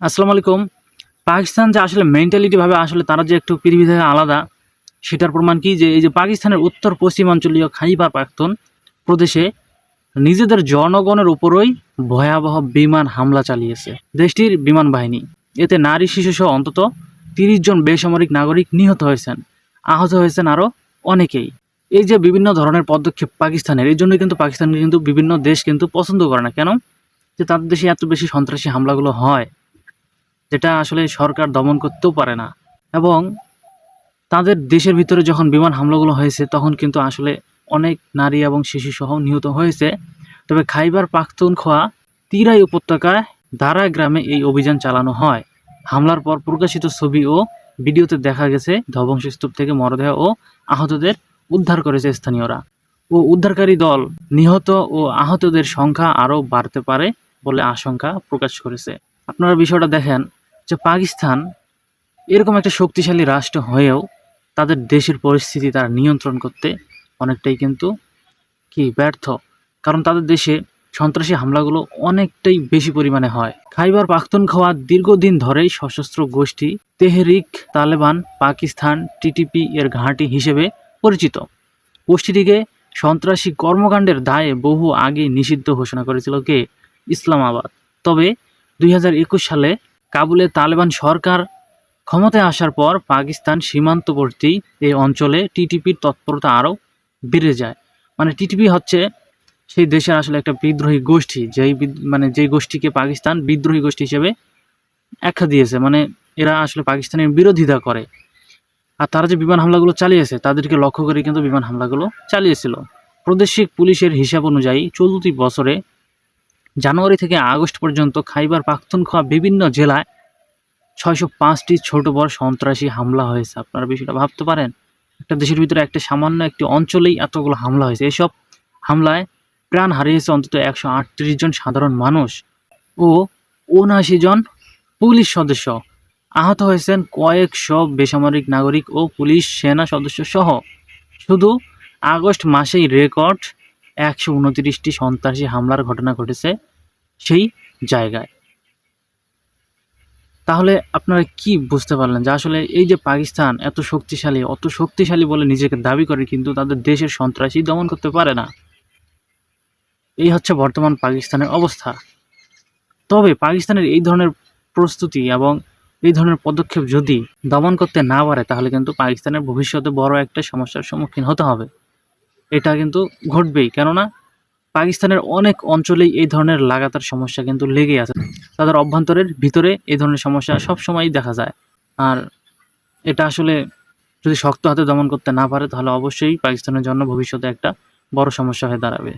আসসালামু আলাইকুম। পাকিস্তান যে আসলে মেন্টালিটি ভাবে আসলে তারা যে একটু পৃথিবী থেকে আলাদা, সেটার প্রমাণ কি যে এই যে পাকিস্তানের উত্তর পশ্চিমাঞ্চলীয় খাইবার পাখতুন প্রদেশে নিজেদের জনগণের উপরই ভয়াবহ বিমান হামলা চালিয়েছে দেশটির বিমান বাহিনী। এতে নারী শিশুসহ অন্তত ৩০ জন বেসামরিক নাগরিক নিহত হয়েছেন, আহত হয়েছেন আরও অনেকেই। এই যে বিভিন্ন ধরনের পদক্ষেপ পাকিস্তানের, এই জন্যই কিন্তু পাকিস্তানকে কিন্তু বিভিন্ন দেশ কিন্তু পছন্দ করে না। কেন? যে তাদের দেশে এত বেশি সন্ত্রাসী হামলাগুলো হয়, যেটা আসলে সরকার দমন করতেও পারে না। এবং তাদের দেশের ভিতরে যখন বিমান হামলাগুলো হয়েছে তখন কিন্তু আসলে অনেক নারী এবং শিশুসহ নিহত হয়েছে। তবে খাইবার পাখতুনখোয়া তিরাই উপত্যকায় দারা গ্রামে এই অভিযান চালানো হয়। হামলার পর প্রকাশিত ছবি ও ভিডিওতে দেখা গেছে ধ্বংসস্তূপ থেকে মরদেহ ও আহতদের উদ্ধার করেছে স্থানীয়রা। উদ্ধারকারী দল নিহত ও আহতদের সংখ্যা আরও বাড়তে পারে বলে আশঙ্কা প্রকাশ করেছে। আপনারা বিষয়টা দেখেন যে পাকিস্তান এরকম একটা শক্তিশালী রাষ্ট্র হয়েও তাদের দেশের পরিস্থিতি তারা নিয়ন্ত্রণ করতে অনেকটাই কিন্তু ব্যর্থ। কারণ তাদের দেশে সন্ত্রাসী হামলাগুলো অনেকটাই বেশি পরিমাণে হয়। খাইবার পাখতুনখোয়া দীর্ঘদিন ধরেই সশস্ত্র গোষ্ঠী তেহরিক তালেবান পাকিস্তান টিটিপি এর ঘাঁটি হিসেবে পরিচিত। গোষ্ঠীটিকে সন্ত্রাসী কর্মকাণ্ডের দায়ে বহু আগে নিষিদ্ধ ঘোষণা করেছিল ইসলামাবাদ। তবে ২০২১ সালে কাবুলে তালেবান সরকার ক্ষমতায় আসার পর পাকিস্তান সীমান্তবর্তী এই অঞ্চলে টিটিপির তৎপরতা আরও বেড়ে যায়। মানে টিটিপি হচ্ছে সেই দেশের আসলে একটা বিদ্রোহী গোষ্ঠী, যেই গোষ্ঠীকে পাকিস্তান বিদ্রোহী গোষ্ঠী হিসেবে আখ্যা দিয়েছে। মানে এরা আসলে পাকিস্তানের বিরোধিতা করে। আর তারা যে বিমান হামলাগুলো চালিয়েছে তাদেরকে লক্ষ্য করে কিন্তু বিমান হামলাগুলো চালিয়েছিল। প্রাদেশিক পুলিশের হিসাব অনুযায়ী চলতি বছরে জানুয়ারি থেকে আগস্ট পর্যন্ত খাইবার পাখতুনখোয়া বিভিন্ন জেলায় ৬০৫টি ছোট বড় সন্ত্রাসী হামলা হয়েছে। আপনারা বিষয়টা ভাবতে পারেন, একটা দেশের ভিতরে একটা সামান্য একটি অঞ্চলেই এতগুলো হামলা হয়েছে। এসব হামলায় প্রাণ হারিয়েছে অন্তত ১৩৮ জন সাধারণ মানুষ ও ৭৯ জন পুলিশ সদস্য। আহত হয়েছেন কয়েকশো বেসামরিক নাগরিক ও পুলিশ সেনা সদস্য সহ। শুধু আগস্ট মাসেই রেকর্ড ১২৯টি সন্ত্রাসী হামলার ঘটনা ঘটেছে সেই জায়গায়। তাহলে আপনারা কি বুঝতে পারলেন যে আসলে এই যে পাকিস্তান অত শক্তিশালী বলে নিজেকে দাবি করে, কিন্তু তাদের দেশের সন্ত্রাসী দমন করতে পারে না। এই হচ্ছে বর্তমান পাকিস্তানের অবস্থা। তবে পাকিস্তানের এই ধরনের প্রস্তুতি এবং এই ধরনের পদক্ষেপ যদি দমন করতে না পারে, তাহলে কিন্তু পাকিস্তানের ভবিষ্যতে বড় একটা সমস্যার সম্মুখীন হতে হবে। এটা কিন্তু ঘটবেই, কেননা পাকিস্তানের অনেক অঞ্চলেই এই ধরনের লাগাতার সমস্যা কিন্তু লেগেই আছে। তাদের অভ্যন্তরের ভিতরে এই ধরনের সমস্যা সবসময়ই দেখা যায়। আর এটা আসলে যদি শক্ত হাতে দমন করতে না পারে, তাহলে অবশ্যই পাকিস্তানের জন্য ভবিষ্যতে একটা বড় সমস্যা হয়ে দাঁড়াবে।